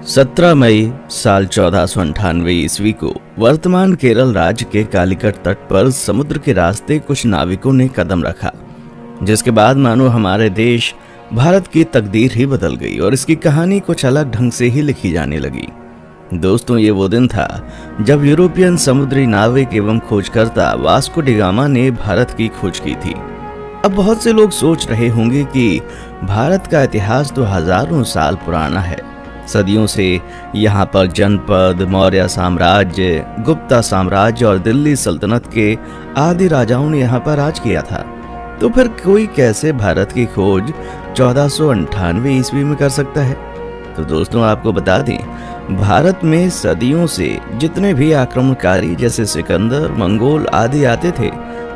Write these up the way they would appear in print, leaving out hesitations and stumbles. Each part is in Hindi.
17 मई साल 1498 ईस्वी को वर्तमान केरल राज्य के कालीकट तट पर समुद्र के रास्ते कुछ नाविकों ने कदम रखा, जिसके बाद मानो हमारे देश भारत की तकदीर ही बदल गई और इसकी कहानी कुछ अलग ढंग से ही लिखी जाने लगी। दोस्तों, ये वो दिन था जब यूरोपियन समुद्री नाविक एवं खोजकर्ता वास्को डी गामा ने भारत की खोज की थी। अब बहुत से लोग सोच रहे होंगे कि भारत का इतिहास तो हजारों साल पुराना है। सदियों से यहाँ पर जनपद, मौर्य साम्राज्य, गुप्ता साम्राज्य और दिल्ली सल्तनत के आदि राजाओं ने यहाँ पर राज किया था। तो फिर कोई कैसे भारत की खोज 1498 ईस्वी में कर सकता है? तो दोस्तों, आपको बता दें, भारत में सदियों से जितने भी आक्रमणकारी जैसे सिकंदर, मंगोल आदि आते थे,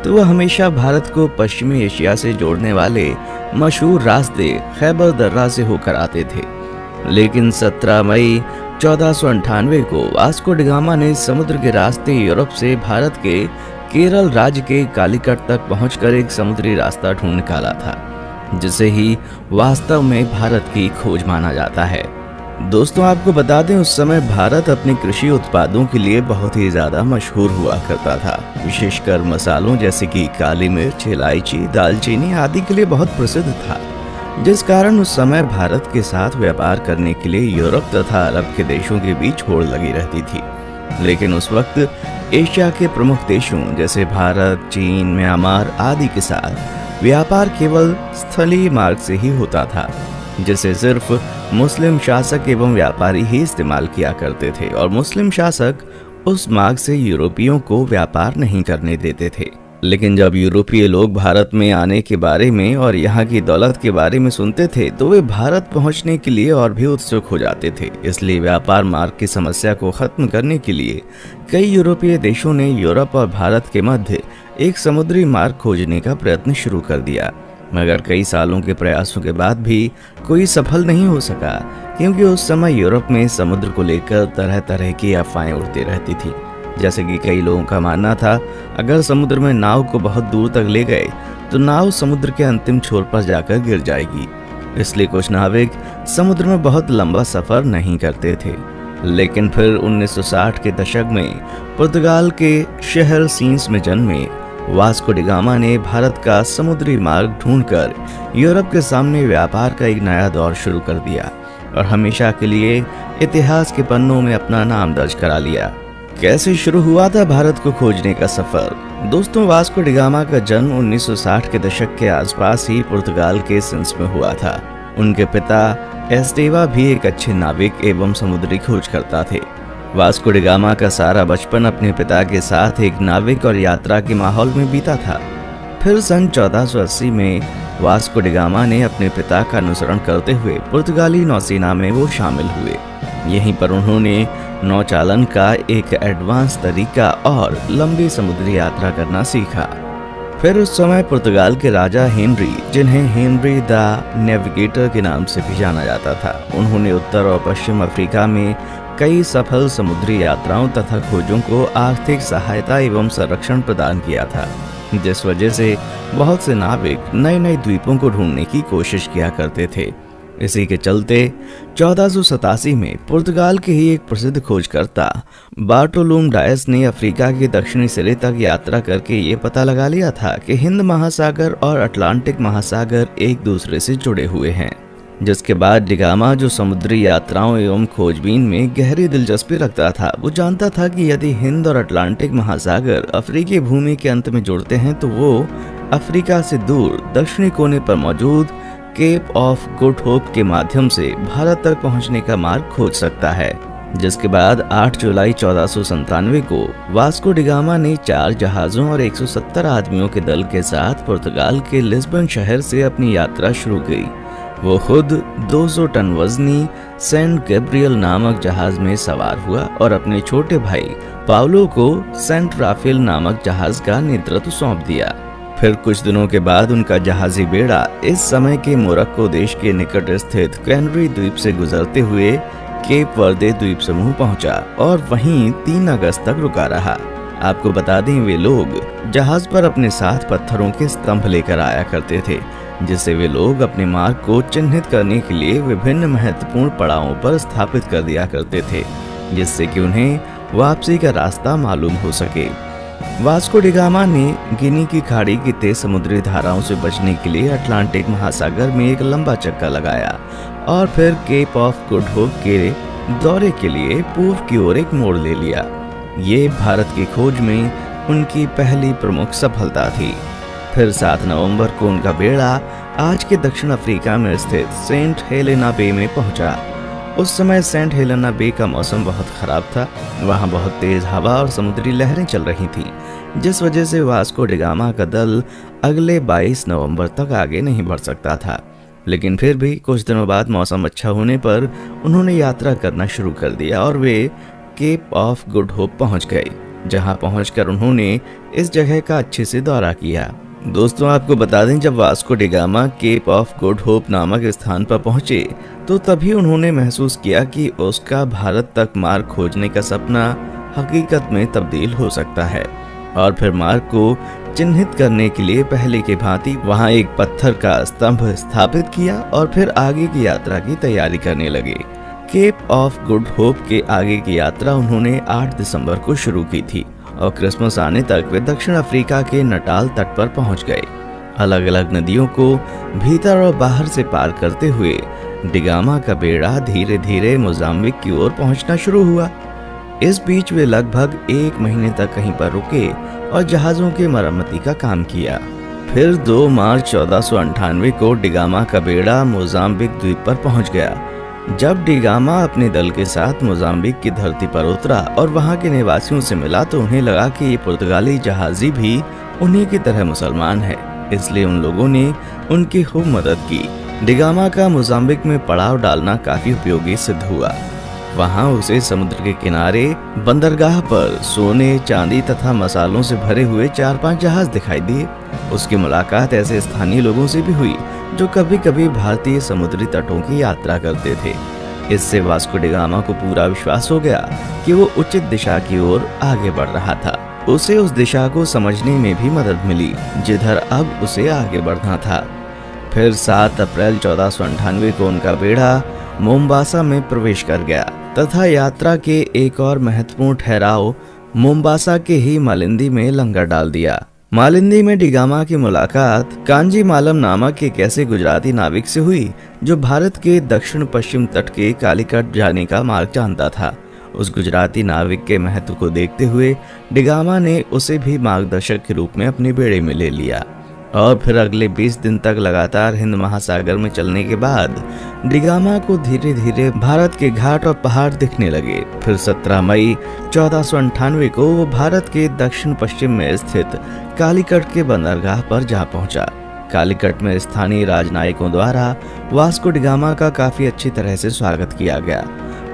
तो वह हमेशा भारत को पश्चिमी एशिया से जोड़ने वाले मशहूर रास्ते खैबर दर्रा से होकर आते थे। लेकिन 17 मई 1498 को वास्को डी गामा ने समुद्र के रास्ते यूरोप से भारत के केरल राज्य के कालीकट तक पहुंचकर एक समुद्री रास्ता ढूंढ निकाला था, जिसे ही वास्तव में भारत की खोज माना जाता है। दोस्तों, आपको बता दें, उस समय भारत अपने कृषि उत्पादों के लिए बहुत ही ज्यादा मशहूर हुआ करता था। विशेषकर मसालों जैसे कि काली मिर्च, इलायची, दालचीनी आदि के लिए बहुत प्रसिद्ध था, जिस कारण उस समय भारत के साथ व्यापार करने के लिए यूरोप तथा अरब के देशों के बीच होड़ लगी रहती थी। लेकिन उस वक्त एशिया के प्रमुख देशों जैसे भारत, चीन, म्यांमार आदि के साथ व्यापार केवल स्थलीय मार्ग से ही होता था, जिसे सिर्फ मुस्लिम शासक एवं व्यापारी ही इस्तेमाल किया करते थे और मुस्लिम शासक उस मार्ग से यूरोपियों को व्यापार नहीं करने देते थे। लेकिन जब यूरोपीय लोग भारत में आने के बारे में और यहाँ की दौलत के बारे में सुनते थे, तो वे भारत पहुँचने के लिए और भी उत्सुक हो जाते थे। इसलिए व्यापार मार्ग की समस्या को खत्म करने के लिए कई यूरोपीय देशों ने यूरोप और भारत के मध्य एक समुद्री मार्ग खोजने का प्रयत्न शुरू कर दिया। मगर कई सालों के प्रयासों के बाद भी कोई सफल नहीं हो सका, क्योंकि उस समय यूरोप में समुद्र को लेकर तरह तरह की अफवाहें उड़ती रहती थी। जैसे कि कई लोगों का मानना था, अगर समुद्र में नाव को बहुत दूर तक ले गए तो नाव समुद्र के अंतिम छोर पर जाकर गिर जाएगी। इसलिए कुछ नाविक समुद्र में बहुत लंबा सफर नहीं करते थे। लेकिन फिर 1960 के दशक में पुर्तगाल के शहर सीन्स में जन्मे वास्को डी गामा ने भारत का समुद्री मार्ग ढूंढकर यूरोप के सामने व्यापार का एक नया दौर शुरू कर दिया और हमेशा के लिए इतिहास के पन्नों में अपना नाम दर्ज करा लिया। कैसे शुरू हुआ था भारत को खोजने का सफर? दोस्तों, वास्को डी गामा का जन्म 1960 के दशक के आसपास ही पुर्तगाल के सिंस में हुआ था। उनके पिता एस्टेवा भी एक अच्छे नाविक एवं समुद्री खोजकर्ता थे। वास्को डी गामा का सारा बचपन अपने पिता के साथ एक नाविक और यात्रा के माहौल में बीता था। फिर सन 1480 में वास्को डी गामा ने अपने पिता का अनुसरण करते हुए पुर्तगाली नौसेना में वो शामिल हुए। यहीं पर उन्होंने नौचालन का एक एडवांस तरीका और लंबी समुद्री यात्रा करना सीखा। फिर उस समय पुर्तगाल के राजा हेनरी, जिन्हें हेनरी द नेविगेटर के नाम से भी जाना जाता था, उन्होंने उत्तर और पश्चिम अफ्रीका में कई सफल समुद्री यात्राओं तथा खोजों को आर्थिक सहायता एवं संरक्षण प्रदान किया था, जिस वजह से बहुत से नाविक नए नए द्वीपों को ढूंढने की कोशिश किया करते थे। इसी के चलते 1487 में पुर्तगाल के ही एक प्रसिद्ध खोजकर्ता बार्टोलोम डायस ने अफ्रीका के दक्षिणी सिरे तक यात्रा करके ये पता लगा लिया था कि हिंद महासागर और अटलांटिक महासागर एक दूसरे से जुड़े हुए हैं। जिसके बाद डी गामा, जो समुद्री यात्राओं एवं खोजबीन में गहरी दिलचस्पी रखता था, वो जानता था कि यदि हिंद और अटलांटिक महासागर अफ्रीकी भूमि के अंत में जुड़ते हैं तो वो अफ्रीका से दूर दक्षिणी कोने पर मौजूद केप ऑफ गुड होप के माध्यम से भारत तक पहुंचने का मार्ग खोज सकता है। जिसके बाद 8 जुलाई 1497 को वास्को डी गामा ने 4 जहाजों और 170 आदमियों के दल के साथ पुर्तगाल के लिस्बन शहर से अपनी यात्रा शुरू की। वो खुद 200 टन वजनी सेंट गैब्रियल नामक जहाज में सवार हुआ और अपने छोटे भाई पाउलो को सेंट राफेल नामक जहाज का नेतृत्व सौंप दिया। फिर कुछ दिनों के बाद उनका जहाजी बेड़ा इस समय के मोरक्को देश के निकट स्थित कैनरी द्वीप से गुजरते हुए केप वर्दे द्वीप समूह पहुंचा और वहीं 3 अगस्त तक रुका रहा। आपको बता दें, वे लोग जहाज पर अपने साथ पत्थरों के स्तंभ लेकर आया करते थे, जिससे वे लोग अपने मार्ग को चिन्हित करने के लिए विभिन्न महत्वपूर्ण पड़ावों पर स्थापित कर दिया करते थे, जिससे कि उन्हें वापसी का रास्ता मालूम हो सके। वास्को डी गामा ने गिनी की खाड़ी की तेज समुद्री धाराओं से बचने के लिए अटलांटिक महासागर में एक लंबा चक्का लगाया और फिर केप ऑफ गुड होप के दौरे के लिए पूर्व की ओर एक मोड़ ले लिया। ये भारत की खोज में उनकी पहली प्रमुख सफलता थी। फिर 7 नवंबर को उनका बेड़ा आज के दक्षिण अफ्रीका में स्थित सेंट हेलेना बे में पहुंचा। उस समय सेंट हेलेना बे का मौसम बहुत खराब था। वहां बहुत तेज हवा और समुद्री लहरें चल रही थीं, जिस वजह से वास्को डी गामा का दल अगले 22 नवंबर तक आगे नहीं बढ़ सकता था। लेकिन फिर भी कुछ दिनों बाद मौसम अच्छा होने पर उन्होंने यात्रा करना शुरू कर दिया और वे केप ऑफ गुड होप पहुंच गए, जहां पहुंचकर उन्होंने इस जगह का अच्छे से दौरा किया। दोस्तों, आपको बता दें, जब Vasco da Gama Cape of Good Hope नामक स्थान पर पहुंचे तो तभी उन्होंने महसूस किया कि उसका भारत तक मार्ग खोजने का सपना हकीकत में तब्दील हो सकता है। और फिर मार्ग को चिन्हित करने के लिए पहले की भांति वहां एक पत्थर का स्तंभ स्थापित किया और फिर आगे की यात्रा की तैयारी करने लगे। केप ऑफ गुड होप के आगे की यात्रा उन्होंने 8 दिसंबर को शुरू की थी और क्रिसमस आने तक वे दक्षिण अफ्रीका के नटाल तट पर पहुंच गए। अलग अलग नदियों को भीतर और बाहर से पार करते हुए डी गामा का बेड़ा धीरे धीरे मोजाम्बिक की ओर पहुंचना शुरू हुआ। इस बीच वे लगभग 1 महीने तक कहीं पर रुके और जहाजों की मरम्मती का काम किया। फिर 2 मार्च 1498 को डी गामा का बेड़ा मोजाम्बिक द्वीप पर पहुंच गया। जब डी गामा अपने दल के साथ मोजाम्बिक की धरती पर उतरा और वहां के निवासियों से मिला तो उन्हें लगा कि ये पुर्तगाली जहाजी भी उन्हीं की तरह मुसलमान है, इसलिए उन लोगों ने उनकी खूब मदद की। डी गामा का मोजाम्बिक में पड़ाव डालना काफी उपयोगी सिद्ध हुआ। वहां उसे समुद्र के किनारे बंदरगाह पर सोने, चांदी तथा मसालों से भरे हुए 4-5 जहाज दिखाई दिए। उसकी मुलाकात ऐसे स्थानीय लोगों से भी हुई जो कभी कभी भारतीय समुद्री तटों की यात्रा करते थे। इससे वास्को डी गामा को पूरा विश्वास हो गया कि वो उचित दिशा की ओर आगे बढ़ रहा था। उसे उस दिशा को समझने में भी मदद मिली जिधर अब उसे आगे बढ़ना था। फिर 7 अप्रैल 1498 को उनका बेड़ा मोम्बासा में प्रवेश कर गया तथा यात्रा के एक और महत्वपूर्ण ठहराव मोम्बासा के ही मालिंदी में लंगर डाल दिया। मालिंदी में डी गामा की मुलाकात कांजी मालम नामक एक ऐसे गुजराती नाविक से हुई जो भारत के दक्षिण पश्चिम तट के कालीकट जाने का मार्ग जानता था। उस गुजराती नाविक के महत्व को देखते हुए डी गामा ने उसे भी मार्गदर्शक के रूप में अपने बेड़े में ले लिया और फिर अगले 20 दिन तक लगातार हिंद महासागर में चलने के बाद डी गामा को धीरे धीरे भारत के घाट और पहाड़ दिखने लगे। फिर 17 मई 1498 को वो भारत के दक्षिण पश्चिम में स्थित कालीकट के बंदरगाह पर जा पहुंचा। कालीकट में स्थानीय राजनयिकों द्वारा वास्को डी गामा का काफी अच्छी तरह से स्वागत किया गया।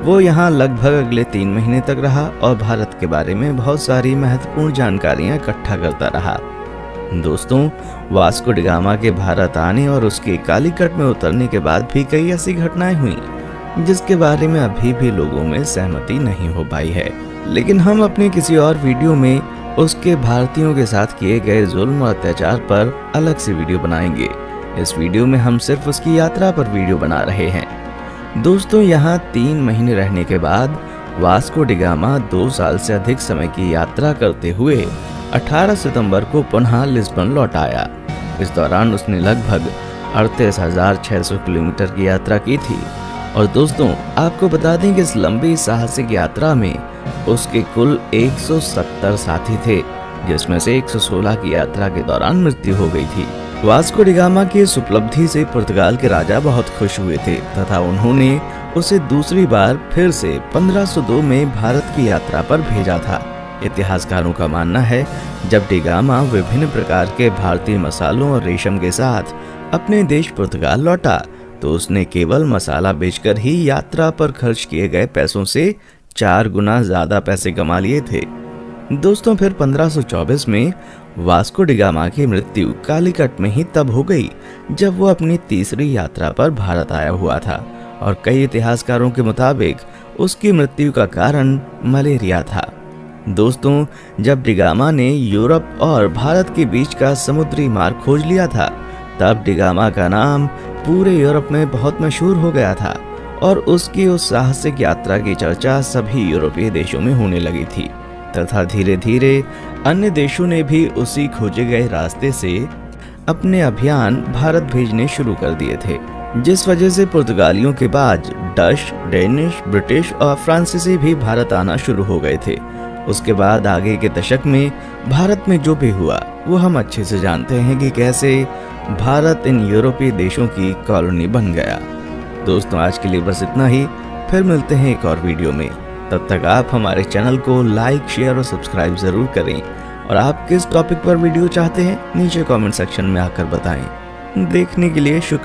वो यहाँ लगभग अगले 3 महीने तक रहा और भारत के बारे में बहुत सारी महत्वपूर्ण जानकारियां इकट्ठा करता रहा। दोस्तों, वास्को डी गामा के भारत आने और उसके कालीकट में उतरने के बाद भी कई ऐसी घटनाएं हुई जिसके बारे में अभी भी लोगों में सहमति नहीं हो पाई है, लेकिन हम अपने किसी और वीडियो में उसके भारतीयों के साथ किए गए जुल्म और अत्याचार पर अलग से वीडियो बनाएंगे। इस वीडियो में हम सिर्फ उसकी यात्रा पर वीडियो बना रहे हैं। दोस्तों, यहाँ 3 महीने रहने के बाद वास्को डी गामा 2 साल से अधिक समय की यात्रा करते हुए 18 सितंबर को पुनः लिस्बन लौट आया। इस दौरान उसने लगभग 38,600 किलोमीटर की यात्रा की थी। और दोस्तों, आपको बता दें कि इस लंबी साहसिक यात्रा में उसके कुल 170 साथी थे, जिसमें से 116 की यात्रा के दौरान मृत्यु हो गई थी। वास्को डी गामा की इस उपलब्धि से पुर्तगाल के राजा बहुत खुश हुए थे तथा उन्होंने उसे दूसरी बार फिर से 1502 में भारत की यात्रा पर भेजा था। इतिहासकारों का मानना है जब डी गामा विभिन्न प्रकार के भारतीय मसालों और रेशम के साथ अपने देश पुर्तगाल लौटा तो उसने केवल मसाला बेचकर ही यात्रा पर खर्च किए गए पैसों से 4 गुना ज्यादा पैसे कमा लिए थे। दोस्तों, फिर 1524 में वास्को डी गामा की मृत्यु कालीकट में ही तब हो गई जब वो अपनी तीसरी यात्रा पर भारत आया हुआ था और कई इतिहासकारों के मुताबिक उसकी मृत्यु का कारण मलेरिया था। दोस्तों, जब डी गामा ने यूरोप और भारत के बीच का समुद्री मार्ग खोज लिया था तब डिगामा का नाम पूरे यूरोप में बहुत मशहूर हो गया था और उसकी उस साहसिक यात्रा की चर्चा सभी यूरोपीय देशों में होने लगी थी तथा धीरे धीरे अन्य देशों ने भी उसी खोजे गए रास्ते से अपने अभियान भारत भेजने शुरू कर दिए थे, जिस वजह से पुर्तगालियों के बाद डच, डेनिश, ब्रिटिश और फ्रांसीसी भी भारत आना शुरू हो गए थे। उसके बाद आगे के दशक में भारत में जो भी हुआ वो हम अच्छे से जानते हैं कि कैसे भारत इन यूरोपीय देशों की कॉलोनी बन गया। दोस्तों, आज के लिए बस इतना ही। फिर मिलते हैं एक और वीडियो में। तब तक आप हमारे चैनल को लाइक, शेयर और सब्सक्राइब जरूर करें और आप किस टॉपिक पर वीडियो चाहते हैं नीचे कमेंट सेक्शन में आकर बताएं। देखने के लिए शुक्रिया।